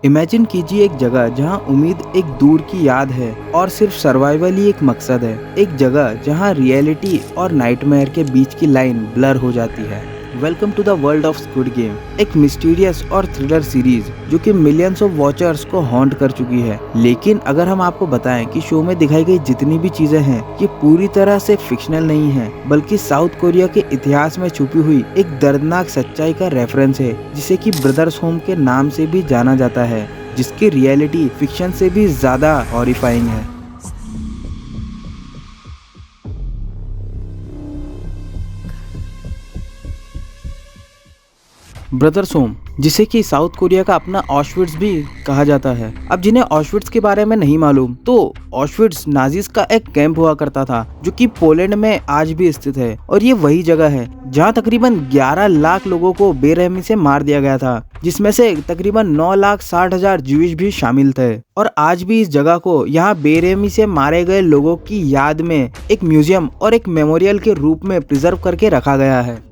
Imagine कीजिए एक जगह जहां उम्मीद एक दूर की याद है और सिर्फ सर्वाइवल ही एक मकसद है। एक जगह जहां रियलिटी और नाइटमेयर के बीच की लाइन ब्लर हो जाती है। Welcome to the world of Squid Game, एक मिस्टीरियस और थ्रिलर सीरीज जो कि मिलियंस ऑफ वॉचर्स को हॉन्ट कर चुकी है। लेकिन अगर हम आपको बताएं कि शो में दिखाई गई जितनी भी चीजें हैं ये पूरी तरह से फिक्शनल नहीं है, बल्कि साउथ कोरिया के इतिहास में छुपी हुई एक दर्दनाक सच्चाई का रेफरेंस है, जिसे कि ब्रदर्स होम के नाम से भी जाना जाता है, जिसकी रियलिटी फिक्शन से भी ज्यादा हॉरिफाइंग है। ब्रदर्स होम, जिसे कि साउथ कोरिया का अपना ऑशविट्स भी कहा जाता है। अब जिन्हें ऑशविट्स के बारे में नहीं मालूम, तो ऑशविट्स नाजीज का एक कैंप हुआ करता था जो कि पोलैंड में आज भी स्थित है। और ये वही जगह है जहां तकरीबन 11 लाख लोगों को बेरहमी से मार दिया गया था, जिसमें से तकरीबन 9,60,000 ज्यूइश भी शामिल थे। और आज भी इस जगह को यहाँ बेरहमी से मारे गए लोगों की याद में एक म्यूजियम और एक मेमोरियल के रूप में प्रिजर्व करके रखा गया है।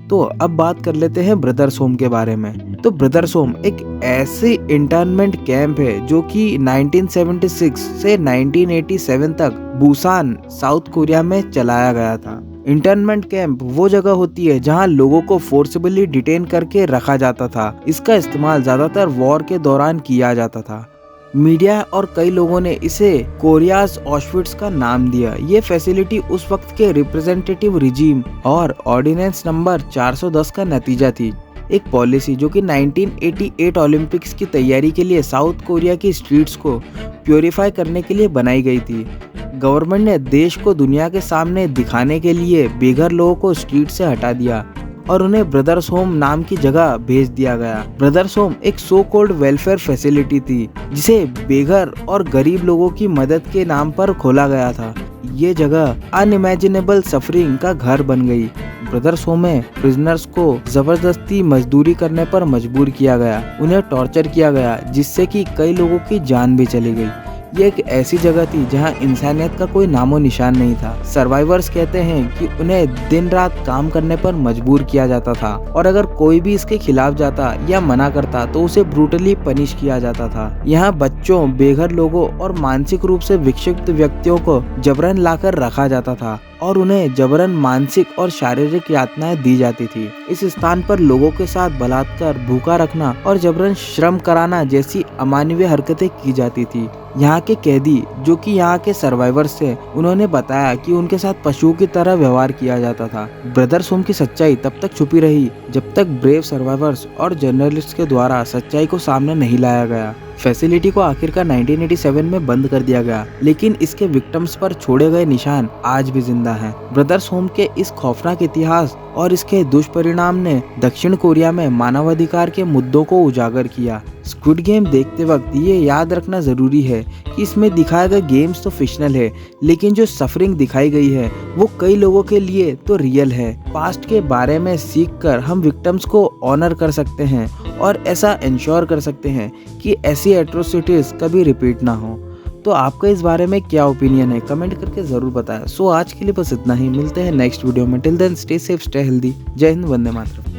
तो अब बात कर लेते हैं ब्रदर्स होम के बारे में। तो ब्रदर्स होम एक ऐसे इंटर्नमेंट कैंप है जो कि 1976 से 1987 तक बुसान, साउथ कोरिया में चलाया गया था। इंटर्नमेंट कैंप वो जगह होती है जहां लोगों को फोर्सबली डिटेन करके रखा जाता था। इसका इस्तेमाल ज्यादातर वॉर के दौरान किया जाता था। मीडिया और कई लोगों ने इसे कोरियाज ऑशविट्स का नाम दिया। ये फैसिलिटी उस वक्त के रिप्रेजेंटेटिव रिजीम और ऑर्डिनेंस नंबर 410 का नतीजा थी। एक पॉलिसी जो कि 1988 ओलंपिक्स की तैयारी के लिए साउथ कोरिया की स्ट्रीट्स को प्योरीफाई करने के लिए बनाई गई थी। गवर्नमेंट ने देश को दुनिया के सामने दिखाने के लिए बेघर लोगों को स्ट्रीट से हटा दिया और उन्हें ब्रदर्स होम नाम की जगह भेज दिया गया। ब्रदर्स होम एक सो कॉल्ड वेलफेयर फैसिलिटी थी जिसे बेघर और गरीब लोगों की मदद के नाम पर खोला गया था। ये जगह अनइमेजिनेबल सफरिंग का घर बन गई। ब्रदर्स होम में प्रिजनर्स को जबरदस्ती मजदूरी करने पर मजबूर किया गया, उन्हें टॉर्चर किया गया, जिससे कि कई लोगों की जान भी चली गई। ये एक ऐसी जगह थी जहां इंसानियत का कोई नामो निशान नहीं था। सर्वाइवर्स कहते हैं कि उन्हें दिन रात काम करने पर मजबूर किया जाता था और अगर कोई भी इसके खिलाफ जाता या मना करता तो उसे ब्रूटली पनिश किया जाता था। यहाँ बच्चों, बेघर लोगों और मानसिक रूप से विक्षिप्त व्यक्तियों को जबरन लाकर रखा जाता था और उन्हें जबरन मानसिक और शारीरिक यातनाएं दी जाती थी। इस स्थान पर लोगों के साथ बलात्कार, भूखा रखना और जबरन श्रम कराना जैसी अमानवीय हरकतें की जाती थी। यहाँ के कैदी जो कि यहाँ के सर्वाइवर्स थे, उन्होंने बताया कि उनके साथ पशुओं की तरह व्यवहार किया जाता था। ब्रदर्स होम की सच्चाई तब तक छुपी रही जब तक ब्रेव सर्वाइवर्स और जर्नलिस्ट के द्वारा सच्चाई को सामने नहीं लाया गया। फैसिलिटी को आखिरकार 1987 में बंद कर दिया गया, लेकिन इसके विक्टिम्स पर छोड़े गए निशान आज भी जिंदा हैं। ब्रदर्स होम के इस खौफनाक इतिहास और इसके दुष्परिणाम ने दक्षिण कोरिया में मानवाधिकार के मुद्दों को उजागर किया। स्क्विड गेम देखते वक्त ये याद रखना जरूरी है कि इसमें दिखाए गए गेम्स तो फिक्शनल है, लेकिन जो सफरिंग दिखाई गई है वो कई लोगों के लिए तो रियल है। पास्ट के बारे में सीखकर हम विक्टिम्स को ऑनर कर सकते हैं और ऐसा इंश्योर कर सकते हैं कि ऐसी एट्रोसिटीज कभी रिपीट ना हो। तो आपका इस बारे में क्या ओपिनियन है, कमेंट करके जरूर बताएं। सो आज के लिए बस इतना ही, मिलते हैं नेक्स्ट वीडियो में। Till then stay safe, stay healthy. जय हिंद, वंदे मातरम।